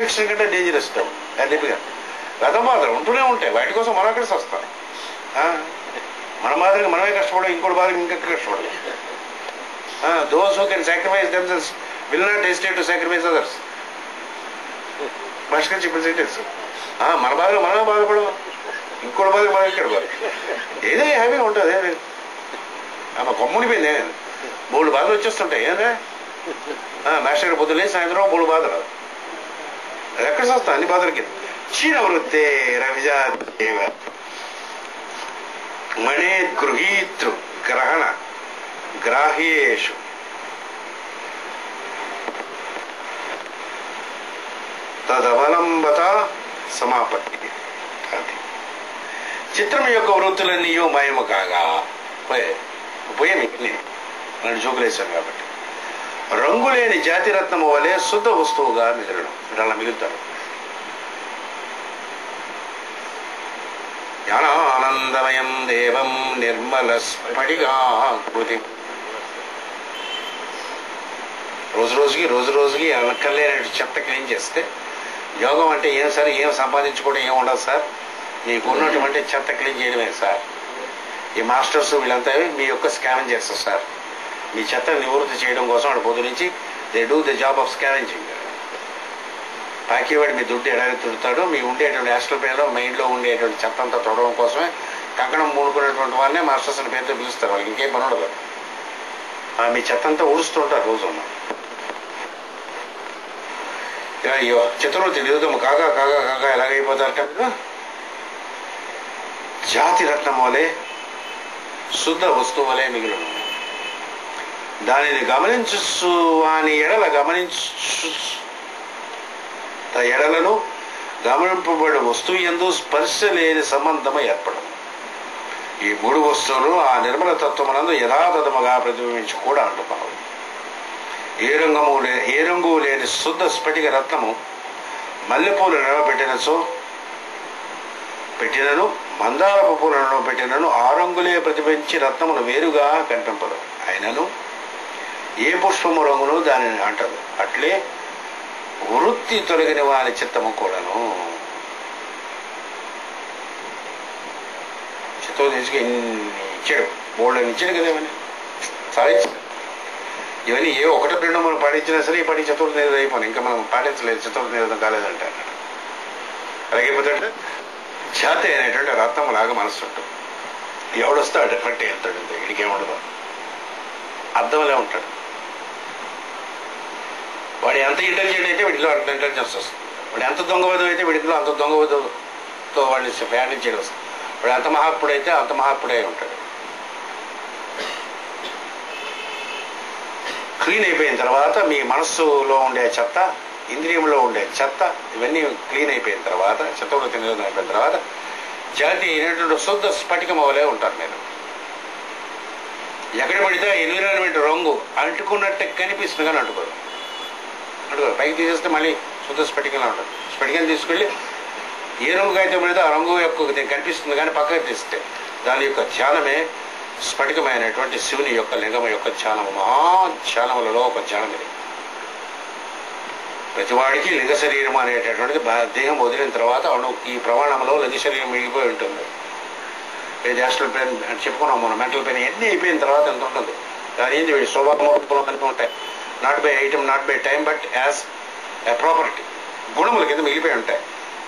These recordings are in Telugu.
ఇన్ఫెక్షన్ కంటే డేంజరస్ లిపిగా గతం బాధలు ఉంటూనే ఉంటాయి. వాటి కోసం మనం అక్కడ వస్తాం. మన మాదిరిగా మనమే కష్టపడం, ఇంకోటి బాధగా ఇంకా కష్టపడదు. Those who can sacrifice themselves will not hesitate to sacrifice others. Bhaskar చెప్పిన సెంటెన్స్. మన బాధగా మనమే బాధపడము, ఇంకోటి బాధగా మనం ఇక్కడ బాధ. ఏదో హ్యాపీగా ఉంటుంది. ఆమె కొమ్మునిపోయింది. మూడు బాధలు వచ్చేస్తుంటాయి. ఏదే మాస్టర్ పొద్దులే సాయంత్రం మూడు బాధలు. అది ఎక్కడ వస్తాం అన్ని బాధలకి. క్షీణ వృత్తే రవిజాదేవ మణే గృహీతృ గ్రహణ గ్రాహ్యేషు తదవలంబత సమాపత్తి. అది చిత్రం యొక్క వృత్తులన్నీ మాయము కాగా పోయే మీకు నన్ను జోకులేశాను కాబట్టి రంగులేని జాతిరత్నము వలె శుద్ధ వస్తువుగా మిగలడం. ఇలా మిగులుతారు. జ్ఞానానందమయం దేవం నిర్మల స్ఫటికాకృతి. రోజు రోజుకి అనక్కర్లేని చెత్త క్లీన్ చేస్తే యోగం అంటే ఏం సార్, ఏం సంపాదించుకోవడం ఏం ఉండదు సార్, మీకు ఉన్నటువంటి చెత్త క్లీన్ చేయడమే సార్. ఈ మాస్టర్స్ వీళ్ళంతా మీ యొక్క స్కావెంజర్స్ సార్. మీ చెత్త నివృత్తి చేయడం కోసం వాడు పొద్దు నుంచి they do the job of scavenging. పాకేవాడు మీ దుడ్డు ఎలాగ తుడతాడో మీ ఉండేటువంటి హాస్టల్ పేరులో మైండ్లో ఉండేటువంటి చెత్త అంతా తొడడం కోసమే కంకణం మూడుకునేటువంటి వాళ్ళనే మాస్టర్స్ అని పేరుతో పిలుస్తారు. వాళ్ళకి ఇంకేం పని ఉండదు. మీ చెత్త అంతా ఊడుస్తుంటారు రోజు. అయ్యో చతుర్వృత్తి నిరుదము కాగా కాగా కాగా ఎలాగైపోతారట. జాతి రత్నం వలె శుద్ధ వస్తువు వలె మిగిలిన దానిని గమనించు వాని ఎడలను గమనింపబడే వస్తువు యందు స్పర్శ లేని సంబంధము ఏర్పడదు. ఈ మూడు వస్తువులు ఆ నిర్మల తత్వమునందు యథాతథముగా ప్రతిబింబించి కూడా అంటున్నావు. ఏ రంగు లేని శుద్ధ స్ఫటిక రత్నము మల్లెపూలు పెట్టినను మందారపు పూలను పెట్టినను ఆ రంగులే ప్రతిబించి రత్నమును వేరుగా కనిపింపదు. అయినను ఏ పుష్పము రంగును దానిని అంటదు. అట్లే వృత్తి తొలగిన వారి చిత్తము కూడాను. చిత్తం తీసుకు ఇచ్చాడు, బోల్డ్ ఇచ్చాడు కదా. ఇవన్నీ సాధించాడు. ఇవన్నీ ఏ ఒకటి రెండు మనం పాటించినా సరే ఈ పాటి చతుర్థ నిరోధం అయిపోయింది. ఇంకా మనం పాటించలేదు, చతుర్థ నిరోధం కాలేదంటే. అలాగైపోతే జాతి అనేటువంటి రత్నం లాగా మనసు ఉంటుంది. ఎవడొస్తాడు డెఫెక్ట్ వెళ్తాడు. వీడికి ఏముండదు, అర్థంలే ఉంటాడు. వాడు ఎంత ఇంటెలిజెంట్ అయితే వీడిలో అంత ఇంటెలిజెన్స్ వస్తుంది. వాడు ఎంత దొంగవధం అయితే వీడిలో అంత దొంగవధంతో వాడిని ఫ్యాన్ చేయడం వస్తుంది. వాడు ఎంత మహాత్ముడైతే అంత మహాత్ముడే ఉంటాడు. క్లీన్ అయిపోయిన తర్వాత మీ మనస్సులో ఉండే చెత్త, ఇంద్రియంలో ఉండే చెత్త, ఇవన్నీ క్లీన్ అయిపోయిన తర్వాత, చతుర్వృత్తి నిరోధం అయిపోయిన తర్వాత జాతి అయినటువంటి శుద్ధ స్ఫటికం వలె ఉంటారు మీరు. ఎక్కడ పడితే ఎన్విరాన్మెంట్ రంగు అంటుకున్నట్టే కనిపిస్తుంది కానీ అంటుకోరు. పైకి తీసేస్తే మళ్ళీ శుద్ధ స్ఫటికంగా ఉంటుంది. స్ఫటికం తీసుకెళ్ళి ఏ రంగు అయితే పడితే ఆ రంగు యొక్క కనిపిస్తుంది కానీ పక్కకి తీస్తే దాని యొక్క ధ్యానమే స్ఫటికమైనటువంటి శివుని యొక్క లింగం యొక్క ధ్యానము. మహాధ్యానములలో ఒక ధ్యానం ఇది. ప్రతివాడికి లింగ శరీరం అనేటటువంటిది దేహం వదిలిన తర్వాత ఈ ప్రమాణంలో లింగ శరీరం మిగిలిపోయి ఉంటుంది. ఏది హాస్టల్ పెయిన్ అని చెప్పుకున్నాం మనం, మెంటల్ పెయిన్ ఎన్ని అయిపోయిన తర్వాత ఎంత ఉంటుంది. దాని ఏంది వీడి స్వభావం కలిపి ఉంటాయి. Not by item, not by time, but as a property. గుణముల కింద మిగిలిపోయి ఉంటాయి.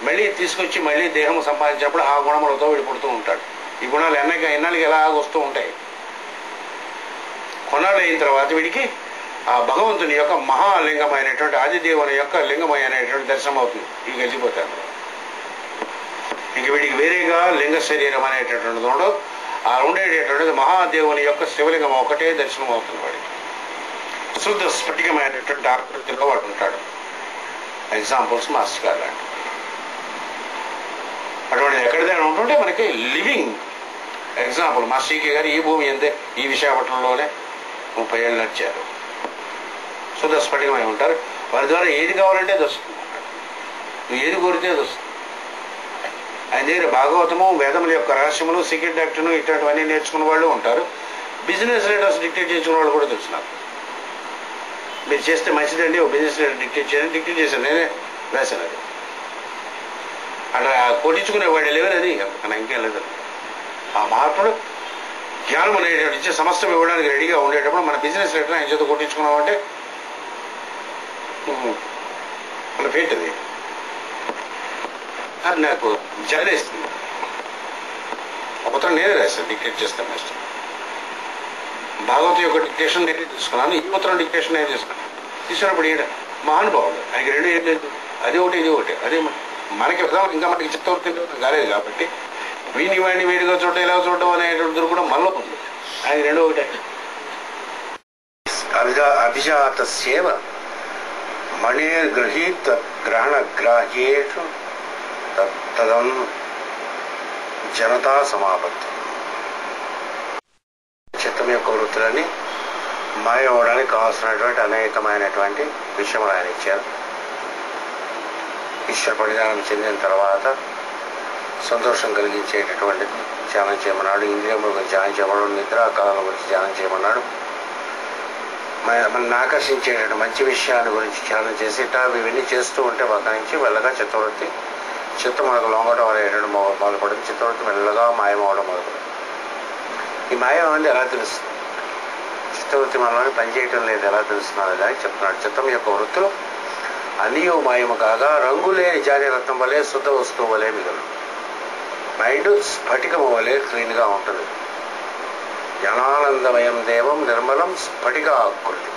మళ్ళీ తీసుకొచ్చి మళ్ళీ దేహం సంపాదించినప్పుడు ఆ గుణములతో వీడు పుడుతూ ఉంటాడు. ఈ గుణాలు ఎన్నాళ్ళకి ఎలా వస్తూ ఉంటాయి. కొన్నాళ్ళు అయిన తర్వాత వీడికి ఆ భగవంతుని యొక్క మహాలింగమైనటువంటి ఆదిదేవుని యొక్క లింగమైనటువంటి దర్శనం అవుతుంది. ఇక వెళ్ళిపోతాడు. ఇంక వీడికి వేరేగా లింగ శరీరం అనేటటువంటిది ఉండదు. ఆ ఉండేటటువంటిది మహాదేవుని యొక్క శివలింగం ఒకటే దర్శనం అవుతుంది వాడికి. శుద్ధ స్ఫటికమైనటువంటి ఆకృతిలో వాడు ఉంటాడు. ఎగ్జాంపుల్స్ మాస్టర్ గారు లాంటి అటువంటిది ఎక్కడిదైనా ఉంటుంటే మనకి లివింగ్ ఎగ్జాంపుల్. మా శ్రీకే గారు ఈ భూమి ఎందే ఈ విశాఖపట్నంలోనే 30 ఏళ్ళు నడిచారు. శుద్ధ స్ఫటికమై ఉంటారు. వారి ద్వారా ఏది కావాలంటే అది వస్తుంది. నువ్వు ఏది కోరితే అది వస్తుంది. ఆయన దగ్గర భాగవతము, వేదముల యొక్క రహస్యములు, సీక్రెట్ డాక్టర్ను ఇట్లాంటివన్నీ నేర్చుకున్న వాళ్ళు ఉంటారు. బిజినెస్ లీడర్స్ డిక్టేట్ చేసుకున్న వాళ్ళు కూడా తెలుసు నాకు. మీరు చేస్తే మంచిదండి, ఓ బిజినెస్ లీడర్ డిక్టేట్ చేశాను. డిక్టేట్ చేశాను. నేనే రాశాను అది. అట్లా కొట్టించుకునేవాడు లేవని అది అంతకన్నా ఇంకేం లేదు. ఆ మహాత్ముడు జ్ఞానం అనేటువంటి ఇచ్చే సమస్తం ఇవ్వడానికి రెడీగా ఉండేటప్పుడు మన బిజినెస్ ఎట్లా ఆయన చేత కొట్టించుకున్నామంటే మన పేట్ అది నాకు జగనేస్తుంది. ఉత్తరం నేనే రాశాను, డిక్టేట్ చేస్తాను నెక్స్ట్. భాగవతం యొక్క డిక్టేషన్ నేనే తీసుకున్నాను, ఈ ఉత్తరం డిక్టేషన్ నేనే తీసుకున్నాను. తీసుకున్నప్పుడు ఈడ మహానుభావుడు, ఆయనకి రెండు ఏం లేదు, అది ఒకటి ఇది ఒకటి. అదే మనకి ఇంకా మనకి చిత్తవృత్తి కాలేదు కాబట్టి వీని వాడిని వేడిగా చూడడం ఇలా చూడడం అనేటువంటి కూడా మనలో ఉంది. ఆయన రెండు ఒకటే. అభిజాత సేవ మణిర్గృహీత గ్రహణ గ్రాహ్యేషు తదన్ జనతా సమాపత్తి. చిత్తం యొక్క వృత్తులని మాయ అవడానికి కావాల్సినటువంటి అనేకమైనటువంటి విషయములు ఆయన ఇచ్చారు. ఈశ్వర పరిణామం చెందిన తర్వాత సంతోషం కలిగించేటటువంటిది ధ్యానం చేయమన్నాడు. ఇంద్రియముల గురించి ధ్యానం చేయమన్నాడు. నిద్రాకాలం గురించి ధ్యానం చేయమన్నాడు. మనల్ని ఆకర్షించేటటువంటి మంచి విషయాల గురించి ధ్యానం చేసి ఇవన్నీ చేస్తూ ఉంటే పక్క నుంచి వెళ్ళగా చిత్తవృత్తి చిత్తం మనకు లొంగడం అనేటువంటి మొదలుపడింది. చిత్తవృత్తి మెల్లగా మాయమవడం మొదలుపడింది. ఈ మాయం అనేది ఎలా తెలుస్తుంది? చిత్తవృత్తి మనలోని పనిచేయటం లేదు ఎలా తెలుస్తున్నది అని చెప్తున్నాడు. చిత్తం యొక్క వృత్తులు అన్నీ మాయము కాగా రంగులేని జాతిరత్నం వలె శుద్ధ వస్తువు వలె మిగలు. మైండ్ స్ఫటికము వలె క్లీన్గా ఉంటుంది. జ్ఞానానందమయం దేవం నిర్మలం స్ఫటిక ఆకృతి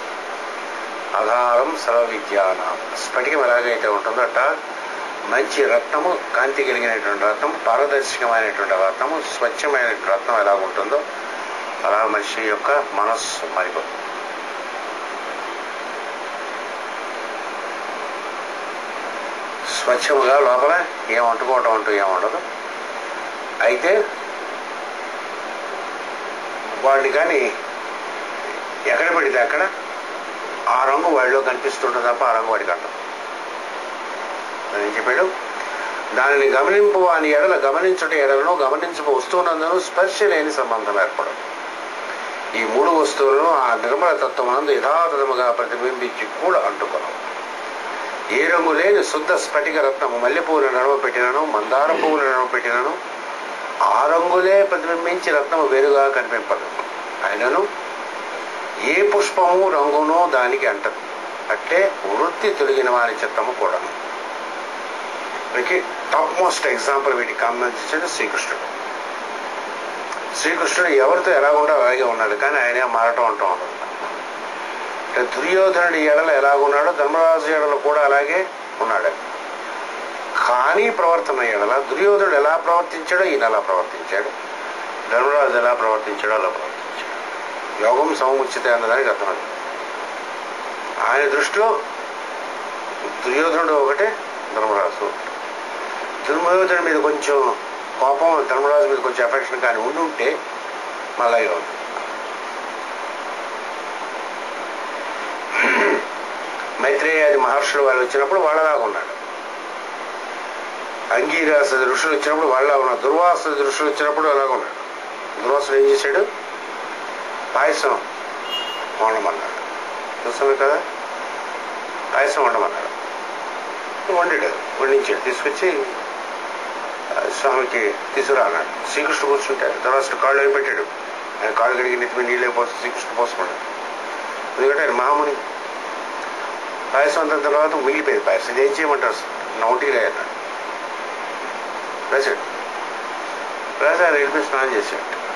ఆధారం సర్వ విద్యానం. స్ఫటికం ఎలాగైతే ఉంటుందో అట్ట మంచి రత్నము, కాంతి కలిగినటువంటి రత్నం, పారదర్శకమైనటువంటి రత్నము, స్వచ్ఛమైనటువంటి రత్నం ఎలాగుంటుందో అలా మనిషి యొక్క మనస్సు మారిపోతుంది. స్వచ్ఛముగా లోపల ఏం అంటుకోవటం అంటూ ఏముండదు. అయితే వాడిని కానీ ఎక్కడ పడితే అక్కడ ఆ రంగు వాడిలో కనిపిస్తుంటుంది తప్ప ఆ రంగు వాడికి అంటాం. అని చెప్పాడు. దానిని గమనింపు అని ఎడల గమనించుట ఎడలను గమనించు వస్తువునందును స్పర్శ లేని సంబంధం ఏర్పడదు. ఈ మూడు వస్తువులను ఆ నిర్మల తత్వమునందు యథాతథముగా ప్రతిబింబించి కూడా అంటుకున్నాం. ఏ రంగు లేని శుద్ధ స్ఫటిక రత్నము మల్లె పువ్వుల నడుమ పెట్టినను, మందార పువ్వుల నడుమ పెట్టినను ఆ రంగులే ప్రతిబింబించి రత్నము వేరుగా కనిపింపదు. అయినను ఏ పుష్పము రంగునో దానికి అంటదు. అట్లే వృత్తి తొలగిన వారి చిత్తము కూడా. వీటికి టాప్ మోస్ట్ ఎగ్జాంపుల్ వీటికి సంబంధించిన శ్రీకృష్ణుడు. శ్రీకృష్ణుడు ఎవరితో ఎలాగుండో అలాగే ఉన్నాడు, కానీ ఆయనే మారటం అంటూ ఉండదు. అంటే దుర్యోధనుడి ఎడల ఎలాగున్నాడో ధర్మరాజు ఎడల కూడా అలాగే ఉన్నాడు. కానీ ప్రవర్తన ఎడల దుర్యోధనుడు ఎలా ప్రవర్తించాడో ఈయన అలా ప్రవర్తించాడు, ధర్మరాజు ఎలా ప్రవర్తించాడో అలా ప్రవర్తించాడు. యోగం సముచిత అన్నదానికి అర్థం. ఆయన దృష్టిలో దుర్యోధనుడు ఒకటే, ధర్మరాజు. దుర్యోధనుడి మీద కొంచెం కోపం, ధర్మరాజు మీద కొంచెం ఎఫెక్షన్ కానీ ఉండుంటే మళ్ళీ ఉంది. మైత్రేయాది మహర్షులు వాళ్ళు వచ్చినప్పుడు వాళ్ళలాగా ఉన్నాడు. అంగీరాసది ఋషులు వచ్చినప్పుడు వాళ్ళ ఉన్నాడు. దుర్వాసది ఋషులు వచ్చినప్పుడు అలాగ ఉన్నాడు. దుర్వాసుడు ఏం చేశాడు? పాయసం వండమన్నాడు. చూసామే కదా, పాయసం వండమన్నాడు. వండాడు, వండించాడు, తీసుకొచ్చి స్వామికి తీసుకురా అన్నాడు. శ్రీకృష్ణుడు కూర్చుంటాడు. దుర్వాసుడు కాళ్ళు అవి పెట్టాడు. ఆయన కాళ్ళు కడిగి నెత్తిమీ నీళ్ళే పోసి శ్రీకృష్ణుడు పోసుకున్నాడు. ఎందుకంటే ఆయన మహాముని. పాయసం అంత తర్వాత మిగిలిపోయింది పాయసం. ఇది ఏం చేయమంటారు? నా ఒంటికి అన్నాడు. రాశాడు. రాసి ఆయన వెళ్ళిపోయి స్నానం చేశాడు.